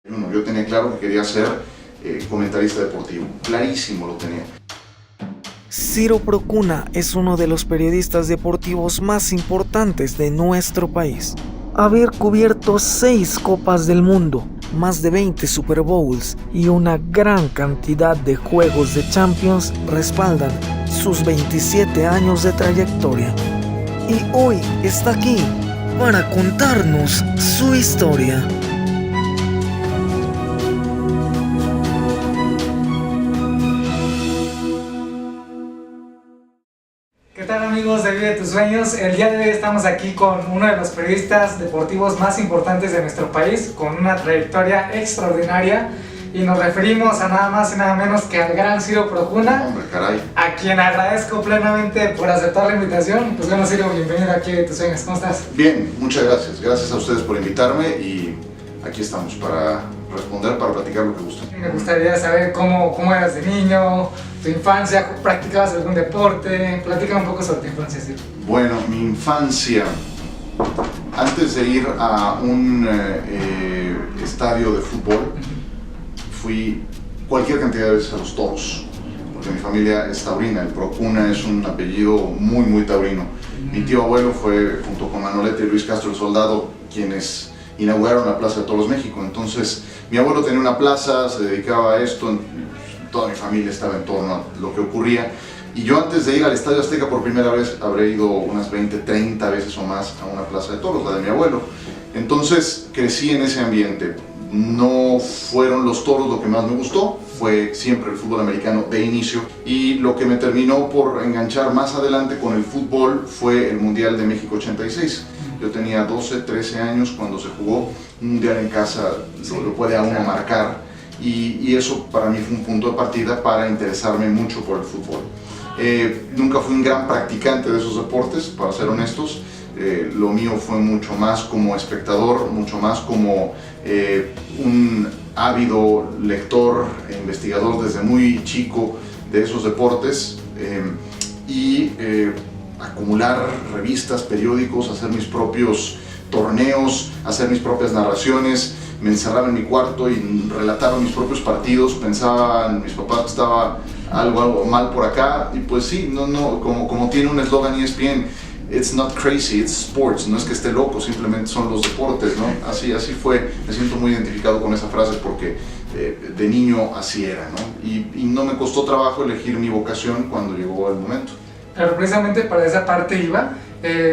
Yo tenía claro que quería ser comentarista deportivo, clarísimo lo tenía. Ciro Procuna es uno de los periodistas deportivos más importantes de nuestro país. Haber cubierto 6 Copas del Mundo, más de 20 Super Bowls y una gran cantidad de juegos de Champions respaldan sus 27 años de trayectoria. Y hoy está aquí para contarnos su historia. ¿Qué tal, amigos de Vive tus Sueños? El día de hoy estamos aquí con uno de los periodistas deportivos más importantes de nuestro país, con una trayectoria extraordinaria, y nos referimos a nada más y nada menos que al gran Ciro Procuna. Hombre, caray. A quien agradezco plenamente por aceptar la invitación. Pues bueno, Ciro, bienvenido aquí a Vive tus Sueños. ¿Cómo estás? Bien, muchas gracias. Gracias a ustedes por invitarme y aquí estamos para responder, para platicar lo que gusten. Me gustaría saber cómo eras de niño, tu infancia, ¿practicabas algún deporte? Platícame un poco sobre tu infancia, Ciro. Bueno, mi infancia, antes de ir a un estadio de fútbol, fui cualquier cantidad de veces a los toros, porque mi familia es taurina. El Procuna es un apellido muy taurino. Mi tío abuelo fue, junto con Manolete y Luis Castro el Soldado, quienes inauguraron la Plaza de Toros México. Entonces, mi abuelo tenía una plaza, se dedicaba a esto, toda mi familia estaba en torno a lo que ocurría. Y yo, antes de ir al Estadio Azteca por primera vez, habré ido unas 20, 30 veces o más a una plaza de toros, la de mi abuelo. Entonces, crecí en ese ambiente. No fueron los toros lo que más me gustó, fue siempre el fútbol americano de inicio, y lo que me terminó por enganchar más adelante con el fútbol fue el Mundial de México 86. Yo tenía 12, 13 años cuando se jugó un mundial en casa, lo puede a uno marcar, y eso para mí fue un punto de partida para interesarme mucho por el fútbol. Nunca fui un gran practicante de esos deportes, para ser honestos. Lo mío fue mucho más como espectador, mucho más como un ávido lector e investigador desde muy chico de esos deportes, y acumular revistas, periódicos, hacer mis propios torneos, hacer mis propias narraciones. Me encerraba en mi cuarto y relataba mis propios partidos. Pensaban mis papás que estaba algo mal por acá, y pues sí, como tiene un eslogan ESPN, it's not crazy, it's sports. No es que esté loco, simplemente son los deportes, ¿no? Así fue. Me siento muy identificado con esa frase porque de niño así era, ¿no? Y no me costó trabajo elegir mi vocación cuando llegó el momento. Pero precisamente para esa parte iba.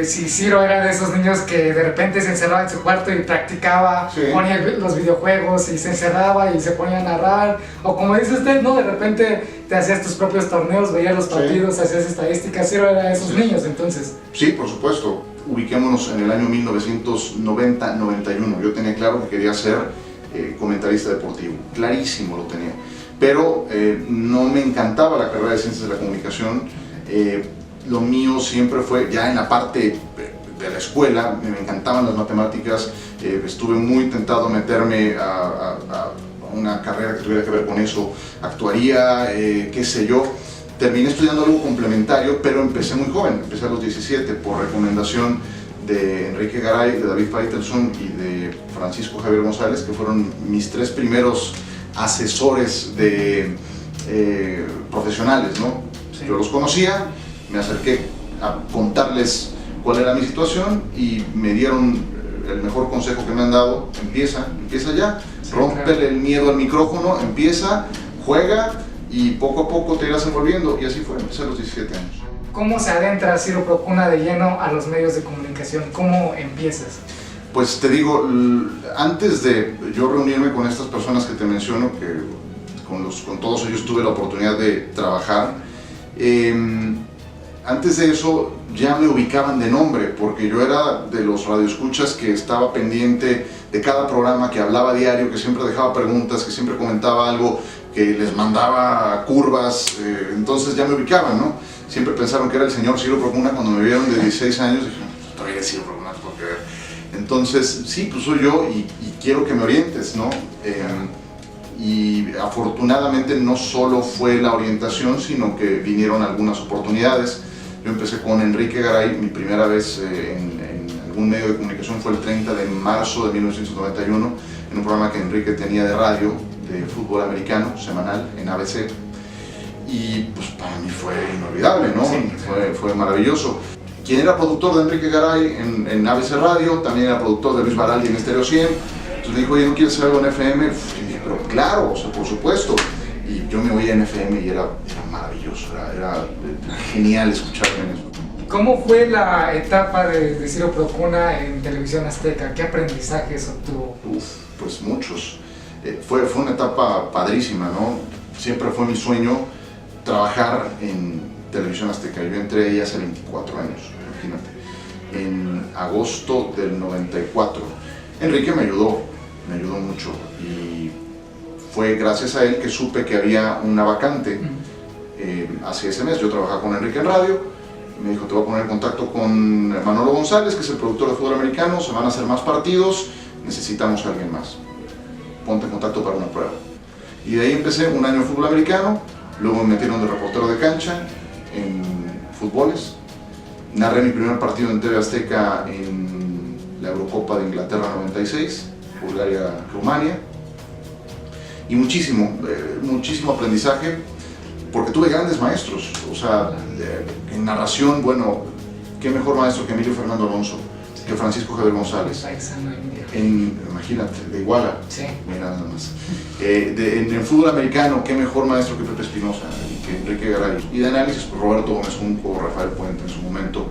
Si Ciro era de esos niños que de repente se encerraba en su cuarto y practicaba, sí, ponía los videojuegos y se encerraba y se ponía a narrar, o como dice usted, ¿no? De repente te hacías tus propios torneos, veías los partidos, sí, hacías estadísticas. Ciro era de esos niños, entonces. Sí, por supuesto. Ubiquémonos en el año 1990-91. Yo tenía claro que quería ser comentarista deportivo, clarísimo lo tenía. Pero no me encantaba la carrera de Ciencias de la Comunicación. Lo mío siempre fue, ya en la parte de la escuela, me encantaban las matemáticas. Estuve muy tentado a meterme a una carrera que tuviera que ver con eso, actuaría, qué sé yo. Terminé estudiando algo complementario, pero empecé muy joven, empecé a los 17 por recomendación de Enrique Garay, de David Faitelson y de Francisco Javier González, que fueron mis 3 primeros asesores profesionales, ¿no? Sí. Yo los conocía, me acerqué a contarles cuál era mi situación y me dieron el mejor consejo que me han dado: empieza ya, sí, rómpele el miedo al micrófono, empieza, juega y poco a poco te irás envolviendo. Y así fue, empecé a los 17 años. ¿Cómo se adentra Ciro Procuna de lleno a los medios de comunicación? ¿Cómo empiezas? Pues te digo, antes de yo reunirme con estas personas que te menciono, que con todos ellos tuve la oportunidad de trabajar, antes de eso ya me ubicaban de nombre, porque yo era de los radioescuchas que estaba pendiente de cada programa, que hablaba diario, que siempre dejaba preguntas, que siempre comentaba algo, que les mandaba curvas. Entonces ya me ubicaban, ¿no? Siempre pensaron que era el señor Ciro Procuna. Cuando me vieron de 16 años, dijeron, todavía eres Ciro Procuna, porque... Entonces, sí, pues soy yo y quiero que me orientes, ¿no? Y afortunadamente no solo fue la orientación, sino que vinieron algunas oportunidades. Yo empecé con Enrique Garay. Mi primera vez en algún medio de comunicación fue el 30 de marzo de 1991. en un programa que Enrique tenía de radio, de fútbol americano, semanal, en ABC. Y pues para mí fue inolvidable, ¿no? Sí. Fue maravilloso. Quien era productor de Enrique Garay en ABC Radio, también era productor de Luis Baraldi en Estéreo 100. Entonces me dijo, oye, ¿no quieres hacer algo en FM? Y dije, pero claro, o sea, por supuesto. Y yo me oía en FM y era maravilloso, era genial escucharme en eso. ¿Cómo fue la etapa de Ciro Procuna en Televisión Azteca? ¿Qué aprendizajes obtuvo? Pues muchos. Fue una etapa padrísima, ¿no? Siempre fue mi sueño trabajar en Televisión Azteca. Yo entré ahí hace 24 años, imagínate, en agosto del 94. Enrique me ayudó mucho y fue gracias a él que supe que había una vacante hace ese mes. Yo trabajaba con Enrique en radio. Me dijo, te voy a poner en contacto con Manolo González, que es el productor de fútbol americano, se van a hacer más partidos, necesitamos a alguien más. Ponte en contacto para una prueba. Y de ahí empecé un año en fútbol americano, luego me metieron de reportero de cancha en fútboles. Narré mi primer partido en TV Azteca en la Eurocopa de Inglaterra 96, Bulgaria-Rumania. Y muchísimo aprendizaje, porque tuve grandes maestros, o sea, en narración, bueno, qué mejor maestro que Emilio Fernando Alonso, que Francisco Javier González. Imagínate, de Iguala, sí. Mira nada más. En fútbol americano, qué mejor maestro que Pepe Espinosa y que Enrique Garay. Y de análisis, pues, Roberto Gómez Junco, Rafael Puente en su momento.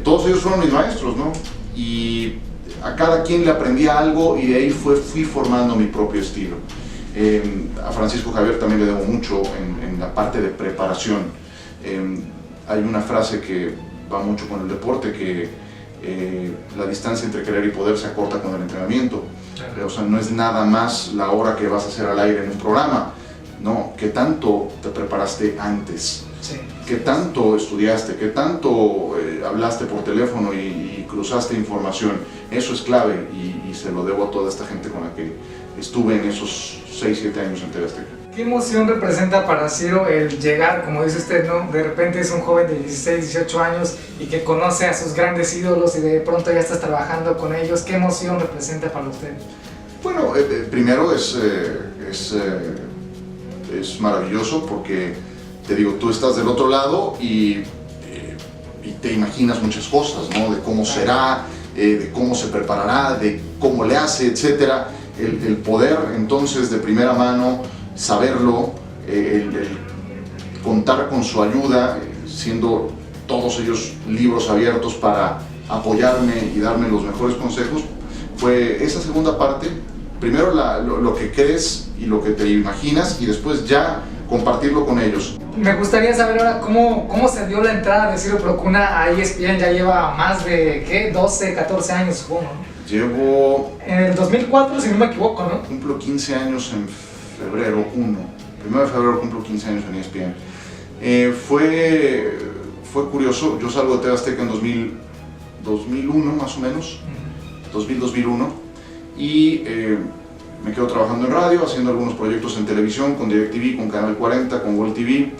Todos ellos fueron mis maestros, ¿no? Y a cada quien le aprendía algo y de ahí fui formando mi propio estilo. A Francisco Javier también le debo mucho en la parte de preparación. Hay una frase que va mucho con el deporte, que la distancia entre querer y poder se acorta con el entrenamiento. O sea, no es nada más la hora que vas a hacer al aire en un programa, no, qué tanto te preparaste antes, sí. Qué tanto estudiaste, qué tanto hablaste por teléfono y cruzaste información. Eso es clave y se lo debo a toda esta gente con la que estuve en esos 6-7 años en TV Azteca. ¿Qué emoción representa para Ciro el llegar, como dice usted, ¿no? De repente es un joven de 16, 18 años y que conoce a sus grandes ídolos y de pronto ya estás trabajando con ellos. ¿Qué emoción representa para usted? Bueno, primero es maravilloso porque, te digo, tú estás del otro lado y te imaginas muchas cosas, ¿no? De cómo será, de cómo se preparará, de cómo le hace, etcétera. El poder entonces de primera mano saberlo, el contar con su ayuda, siendo todos ellos libros abiertos para apoyarme y darme los mejores consejos, fue esa segunda parte. Primero lo que crees y lo que te imaginas y después ya compartirlo con ellos. Me gustaría saber ahora cómo se dio la entrada de Ciro Procuna a ESPN. Ya lleva más de 12, 14 años, supongo, ¿no? Llevo... En el 2004, si no me equivoco, ¿no? Cumplo 15 años en febrero 1. 1 de febrero cumplo 15 años en ESPN. Fue curioso, yo salgo de TV Azteca en 2001 más o menos, 2000-2001, y me quedo trabajando en radio, haciendo algunos proyectos en televisión, con DirecTV, con Canal 40, con Gol TV,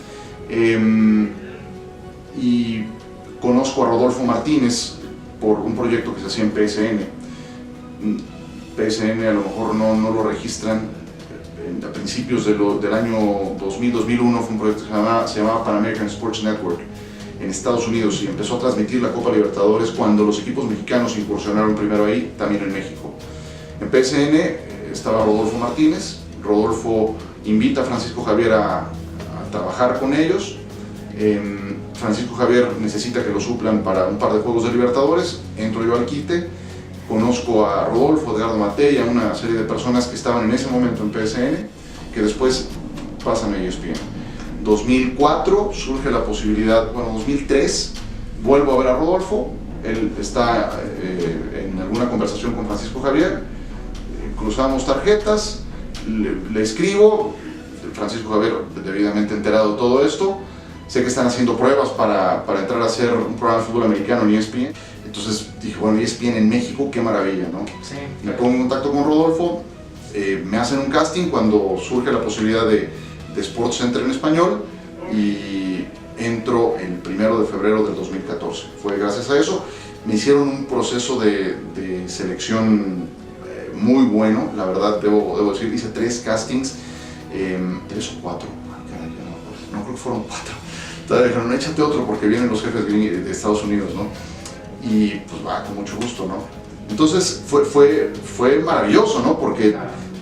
y conozco a Rodolfo Martínez por un proyecto que se hacía en PSN. PSN a lo mejor no lo registran. A principios del año 2000-2001 fue un proyecto que se llamaba Pan American Sports Network en Estados Unidos y empezó a transmitir la Copa Libertadores cuando los equipos mexicanos incursionaron primero ahí, también en México. En PSN estaba Rodolfo Martínez. Rodolfo invita a Francisco Javier a trabajar con ellos. Francisco Javier necesita que lo suplan para un par de juegos de Libertadores. Entro yo al quite, conozco a Rodolfo, Edgardo Matei, a una serie de personas que estaban en ese momento en PSN, que después pasan a ESPN. 2004 surge la posibilidad, 2003 vuelvo a ver a Rodolfo, él está en alguna conversación con Francisco Javier, cruzamos tarjetas, le escribo, Francisco Javier debidamente enterado de todo esto, sé que están haciendo pruebas para entrar a hacer un programa de fútbol americano en ESPN. Entonces dije, bueno, ESPN en México, qué maravilla, ¿no? Sí. Me pongo en contacto con Rodolfo, me hacen un casting cuando surge la posibilidad de Sports Center en español y entro el 1 de febrero del 2014. Fue gracias a eso. Me hicieron un proceso de selección muy bueno, la verdad, debo decir. Hice 3 castings, 3 o 4, no creo que fueron 4. Entonces dijeron, échate otro porque vienen los jefes de Estados Unidos, ¿no? Y pues va, con mucho gusto, ¿no? Entonces fue maravilloso, ¿no? Porque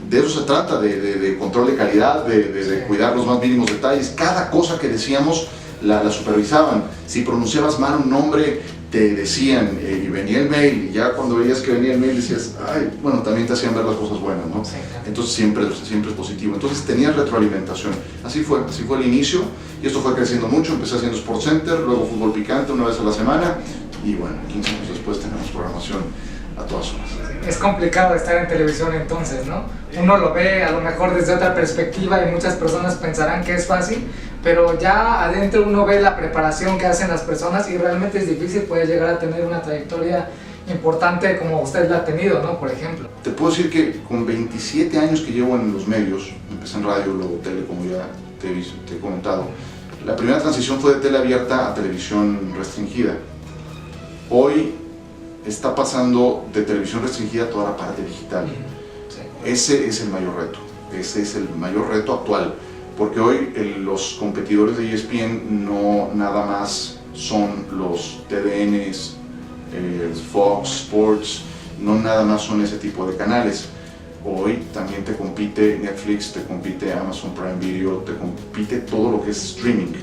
de eso se trata, de control de calidad, de cuidar los más mínimos detalles. Cada cosa que decíamos la supervisaban. Si pronunciabas mal un nombre, te decían, y venía el mail, y ya cuando veías que venía el mail decías, ay, bueno, también te hacían ver las cosas buenas, ¿no? Sí, claro. Entonces siempre es positivo. Entonces tenías retroalimentación. Así fue el inicio, y esto fue creciendo mucho. Empecé haciendo Sports Center, luego Fútbol Picante una vez a la semana, y bueno, 15 años después tenemos programación a todas horas. Es complicado estar en televisión entonces, ¿no? Uno lo ve a lo mejor desde otra perspectiva y muchas personas pensarán que es fácil, pero ya adentro uno ve la preparación que hacen las personas y realmente es difícil poder llegar a tener una trayectoria importante como usted la ha tenido, ¿no? Por ejemplo. Te puedo decir que con 27 años que llevo en los medios, empecé en radio, luego tele, como ya te he comentado, la primera transición fue de tele abierta a televisión restringida. Hoy está pasando de televisión restringida a toda la parte digital. Ese es el mayor reto actual, porque hoy los competidores de ESPN no nada más son los TDNs, Fox Sports, no nada más son ese tipo de canales. Hoy también te compite Netflix, te compite Amazon Prime Video, te compite todo lo que es streaming,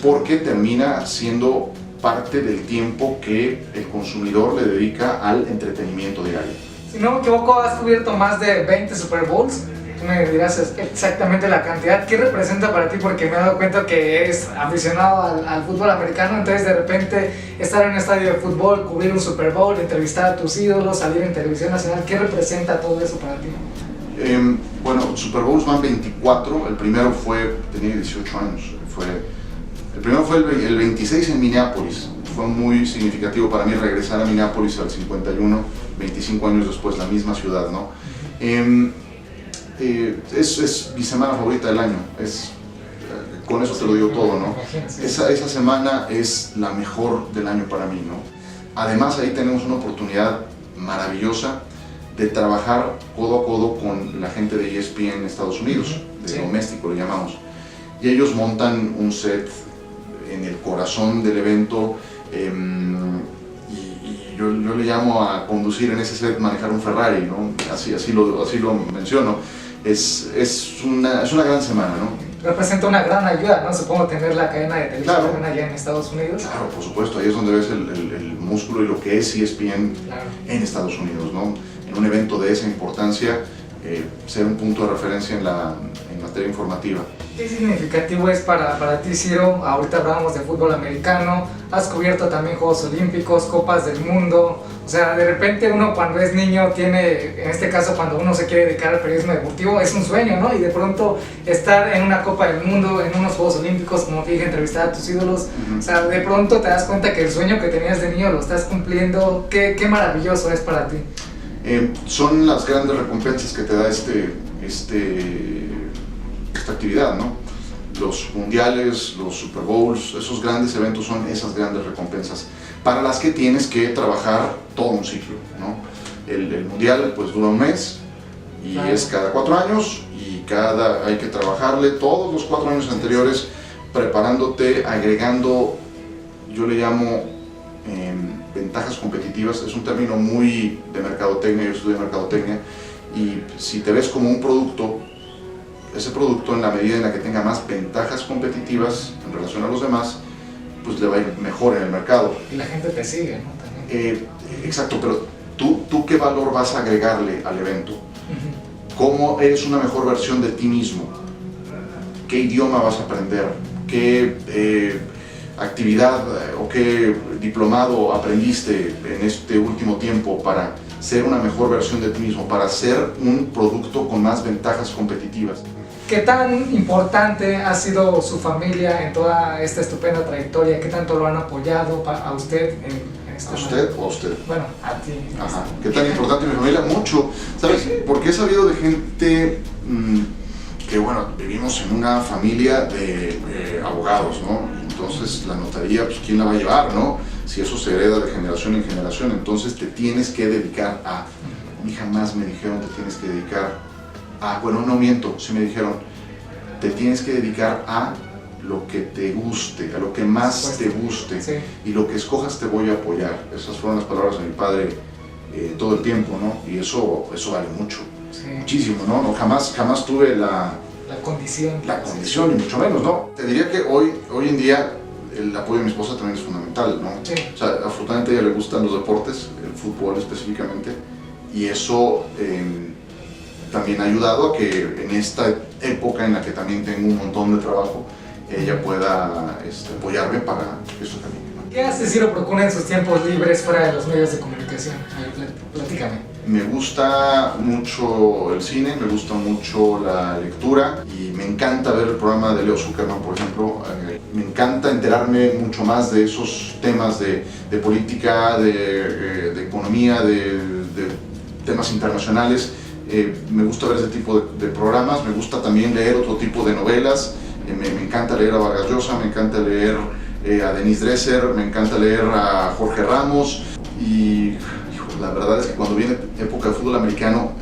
porque termina siendo parte del tiempo que el consumidor le dedica al entretenimiento diario. Si no me equivoco, has cubierto más de 20 Super Bowls. Tú me dirás exactamente la cantidad. ¿Qué representa para ti? Porque me he dado cuenta que eres aficionado al fútbol americano, entonces de repente estar en un estadio de fútbol, cubrir un Super Bowl, entrevistar a tus ídolos, salir en televisión nacional, ¿qué representa todo eso para ti? Bueno, Super Bowls van 24, el primero tenía 18 años, el primero fue el 26 en Minneapolis. Fue muy significativo para mí regresar a Minneapolis al 51, 25 años después, la misma ciudad, ¿no? Es mi semana favorita del año, con eso te lo digo todo, ¿no? Esa semana es la mejor del año para mí, ¿no? Además ahí tenemos una oportunidad maravillosa de trabajar codo a codo con la gente de ESPN en Estados Unidos, doméstico lo llamamos, y ellos montan un set en el corazón del evento, y yo le llamo a conducir en ese set, manejar un Ferrari, ¿no? Así lo menciono. Es una gran semana, ¿no? Representa una gran ayuda, ¿no? Supongo tener la cadena de televisión allá en Estados Unidos. Claro, por supuesto, ahí es donde ves el músculo y lo que es ESPN en Estados Unidos, ¿no? En un evento de esa importancia, ser un punto de referencia en materia informativa. ¿Qué significativo es para ti, Ciro? Ahorita hablábamos de fútbol americano, has cubierto también Juegos Olímpicos, Copas del Mundo. O sea, de repente uno cuando es niño tiene, en este caso cuando uno se quiere dedicar al periodismo deportivo, es un sueño, ¿no? Y de pronto estar en una Copa del Mundo, en unos Juegos Olímpicos, como te dije, entrevistar a tus ídolos. O sea, de pronto te das cuenta que el sueño que tenías de niño lo estás cumpliendo. Qué maravilloso es para ti. Son las grandes recompensas que te da esta actividad, ¿no? Los mundiales, los Super Bowls, esos grandes eventos son esas grandes recompensas para las que tienes que trabajar todo un ciclo, ¿no? El mundial pues dura un mes y es cada 4 años y hay que trabajarle todos los 4 años anteriores preparándote, agregando, yo le llamo ventajas competitivas. Es un término muy de mercadotecnia, yo estudio mercadotecnia, y si te ves como un producto, ese producto en la medida en la que tenga más ventajas competitivas en relación a los demás, pues le va a ir mejor en el mercado. Y la gente te sigue, ¿no? También. Exacto, pero ¿tú qué valor vas a agregarle al evento? ¿Cómo eres una mejor versión de ti mismo? ¿Qué idioma vas a aprender? ¿Qué actividad o qué diplomado aprendiste en este último tiempo para ser una mejor versión de ti mismo, para ser un producto con más ventajas competitivas? ¿Qué tan importante ha sido su familia en toda esta estupenda trayectoria? ¿Qué tanto lo han apoyado a usted en esta ¿A usted o a usted? Bueno, a ti. Ajá. ¿Qué tan importante mi familia? Mucho. ¿Sabes? Porque he sabido de gente que, bueno, vivimos en una familia de abogados, ¿no? Entonces la notaría, pues ¿quién la va a llevar, no? Si eso se hereda de generación en generación, entonces te tienes que dedicar a... A mí jamás me dijeron te tienes que dedicar a, bueno, no miento, sí me dijeron te tienes que dedicar a lo que te guste, a lo que más te guste, sí. Y lo que escojas te voy a apoyar. Esas fueron las palabras de mi padre todo el tiempo, ¿no? Y eso vale mucho, sí. Muchísimo, ¿no? Jamás tuve la condición, y mucho menos, ¿no? Te diría que hoy en día el apoyo de mi esposa también es fundamental, ¿no? Sí. O sea, absolutamente a ella le gustan los deportes, el fútbol específicamente, y eso también ha ayudado a que en esta época en la que también tengo un montón de trabajo, ella pueda apoyarme para eso también, ¿no? ¿Qué hace Ciro Procuna en sus tiempos libres fuera de los medios de comunicación? A ver, platícame. Me gusta mucho el cine, me gusta mucho la lectura y me encanta ver el programa de Leo Zuckerman, por ejemplo. Me encanta enterarme mucho más de esos temas de política, de economía, de temas internacionales. Me gusta ver ese tipo de programas, me gusta también leer otro tipo de novelas. Me encanta leer a Vargas Llosa, me encanta leer a Denise Dresser, me encanta leer a Jorge Ramos y la verdad es que cuando viene época de fútbol americano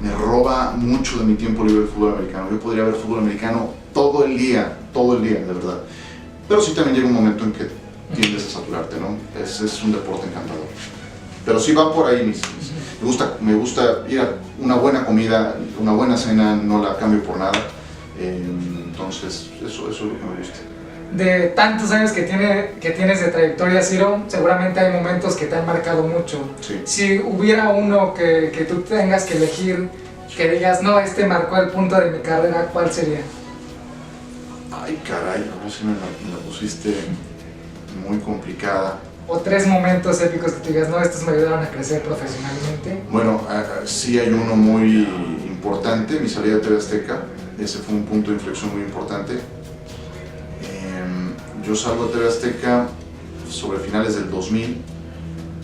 me roba mucho de mi tiempo libre el fútbol americano. Yo podría ver fútbol americano todo el día, de verdad. Pero sí también llega un momento en que tiendes a saturarte, ¿no? Es un deporte encantador. Pero sí va por ahí me gusta ir a una buena comida, una buena cena, no la cambio por nada. Entonces, eso es lo que me gusta. De tantos años que tienes de trayectoria, Ciro, seguramente hay momentos que te han marcado mucho. Sí. Si hubiera uno que tú tengas que elegir, que digas, no, este marcó el punto de mi carrera, ¿cuál sería? Ay, caray, ahora sí me la pusiste muy complicada. O 3 momentos épicos que tú digas, no, estos me ayudaron a crecer profesionalmente. Bueno, sí hay uno muy importante, mi salida de TV Azteca. Ese fue un punto de inflexión muy importante. Yo salgo de TV Azteca sobre finales del 2000.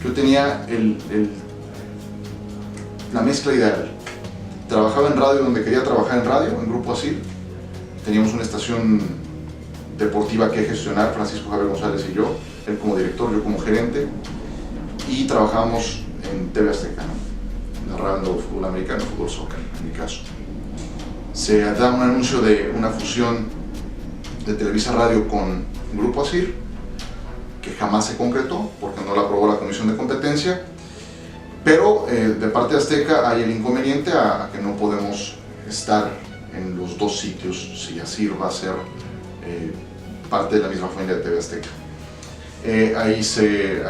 Yo tenía la mezcla ideal. Trabajaba en radio donde quería trabajar en radio, en Grupo Asir. Teníamos una estación deportiva que gestionar, Francisco Javier González y yo. Él como director, yo como gerente. Y trabajábamos en TV Azteca, ¿no? Narrando fútbol americano, fútbol soccer, en mi caso. Se da un anuncio de una fusión de Televisa Radio con Grupo Asir, que jamás se concretó porque no la aprobó la Comisión de Competencia, pero de parte de Azteca hay el inconveniente a que no podemos estar en los dos sitios si Asir va a ser parte de la misma familia de TV Azteca.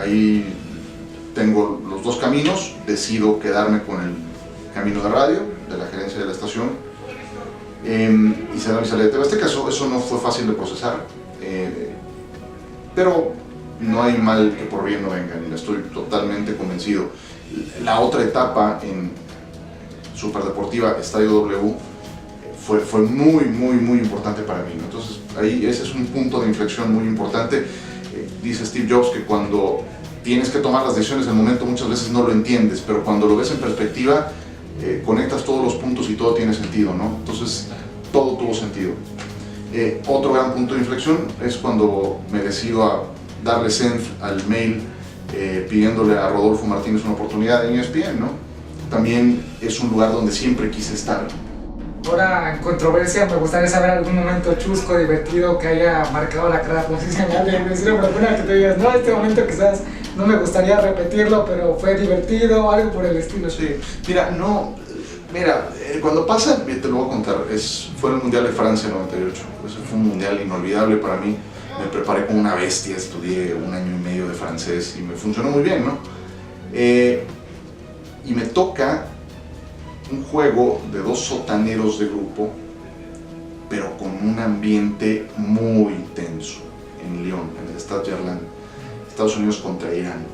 Ahí tengo los dos caminos, decido quedarme con el camino de radio, de la gerencia de la estación, y se da mi salida de TV Azteca. Eso no fue fácil de procesar, pero no hay mal que por bien no venga, y estoy totalmente convencido. La otra etapa en Superdeportiva, Estadio W, fue muy importante para mí, ¿no? Entonces ahí ese es un punto de inflexión muy importante. Dice Steve Jobs que cuando tienes que tomar las decisiones en el momento muchas veces no lo entiendes, pero cuando lo ves en perspectiva conectas todos los puntos y todo tiene sentido, ¿no? Entonces todo tuvo sentido. Otro gran punto de inflexión es cuando me decido a darle send al mail pidiéndole a Rodolfo Martínez una oportunidad en ESPN, ¿no? También es un lugar donde siempre quise estar. Ahora, en controversia, me gustaría saber algún momento chusco, divertido, que haya marcado la carrera profesional de Ciro Procuna, que te digas, no, este momento quizás no me gustaría repetirlo, pero fue divertido, algo por el estilo. Sí, cuando pasa, te lo voy a contar, fue el Mundial de Francia 98, ese fue un mundial inolvidable para mí. Me preparé como una bestia, estudié 1 año y medio de francés y me funcionó muy bien, ¿no? Y me toca un juego de 2 sotaneros de grupo, pero con un ambiente muy tenso en Lyon, en el Stade Gerland, Estados Unidos contra Irán,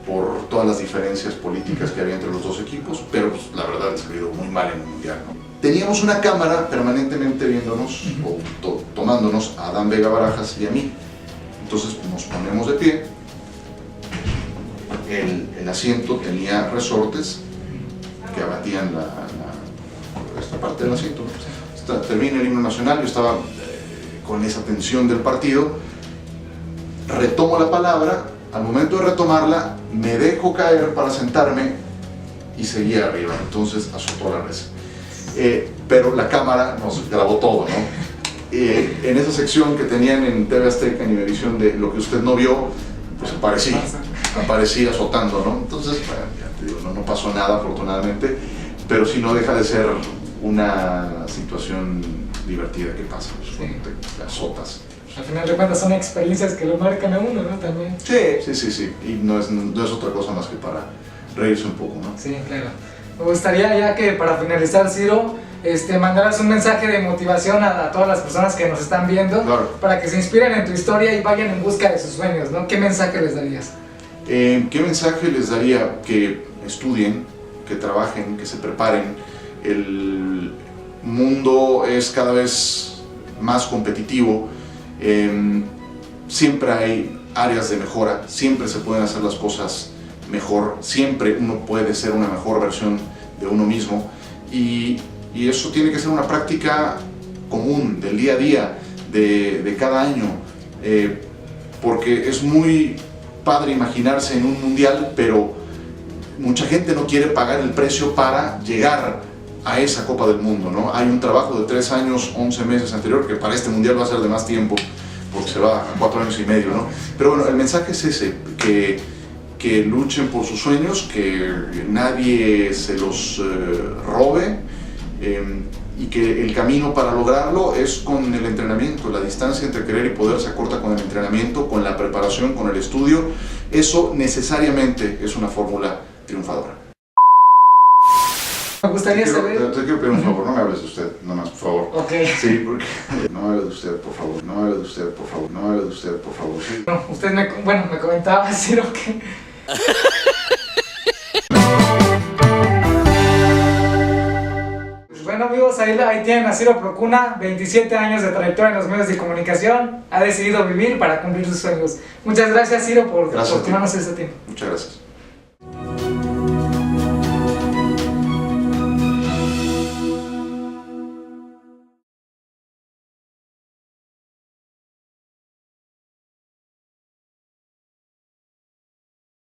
por todas las diferencias políticas que había entre los dos equipos, pero pues, la verdad ha salido muy mal en el Mundial, ¿no? Teníamos una cámara permanentemente viéndonos o tomándonos a Adán Vega Barajas y a mí. Entonces nos ponemos de pie, el asiento tenía resortes que abatían esta parte del asiento. Termina el himno nacional, yo estaba con esa tensión del partido, retomo la palabra, al momento de retomarla me dejo caer para sentarme y seguía arriba, entonces azotó la res. Pero la cámara nos grabó todo, ¿no? En esa sección que tenían en TV Azteca, en Imevisión, de lo que usted no vio, pues aparecía azotando, ¿no? Entonces, bueno, ya te digo, no pasó nada afortunadamente, pero sí no deja de ser una situación divertida que pasa, pues, cuando te azotas. Al final de cuentas son experiencias que lo marcan a uno, ¿no? También. Sí, y no es otra cosa más que para reírse un poco, ¿no? Sí, claro. Me gustaría ya que para finalizar, Ciro, mandaras un mensaje de motivación a todas las personas que nos están viendo, claro, para que se inspiren en tu historia y vayan en busca de sus sueños, ¿no? ¿Qué mensaje les darías? ¿Qué mensaje les daría? Que estudien, que trabajen, que se preparen. El mundo es cada vez más competitivo, siempre hay áreas de mejora, siempre se pueden hacer las cosas mejor, siempre uno puede ser una mejor versión de uno mismo, y eso tiene que ser una práctica común del día a día, de cada año, porque es muy padre imaginarse en un mundial, pero mucha gente no quiere pagar el precio para llegar a esa Copa del Mundo, ¿no? Hay un trabajo de 3 años, 11 meses anterior, que para este mundial va a ser de más tiempo, porque se va a 4 años y medio, ¿no? Pero bueno, el mensaje es ese, que luchen por sus sueños, que nadie se los robe, y que el camino para lograrlo es con el entrenamiento. La distancia entre querer y poder se acorta con el entrenamiento, con la preparación, con el estudio. Eso necesariamente es una fórmula triunfadora. Me gustaría saber... Te quiero pedir un favor, no me hables de usted, nomás, por favor. Ok. Sí, porque... No me hables de usted, por favor. No me hables de usted, por favor. No me hables de usted, por favor. Sí. No, usted me comentaba, Ciro, que... Bueno, amigos, ahí tienen a Ciro Procuna, 27 años de trayectoria en los medios de comunicación, ha decidido vivir para cumplir sus sueños. Muchas gracias, Ciro, por tomarnos este tiempo. Muchas gracias.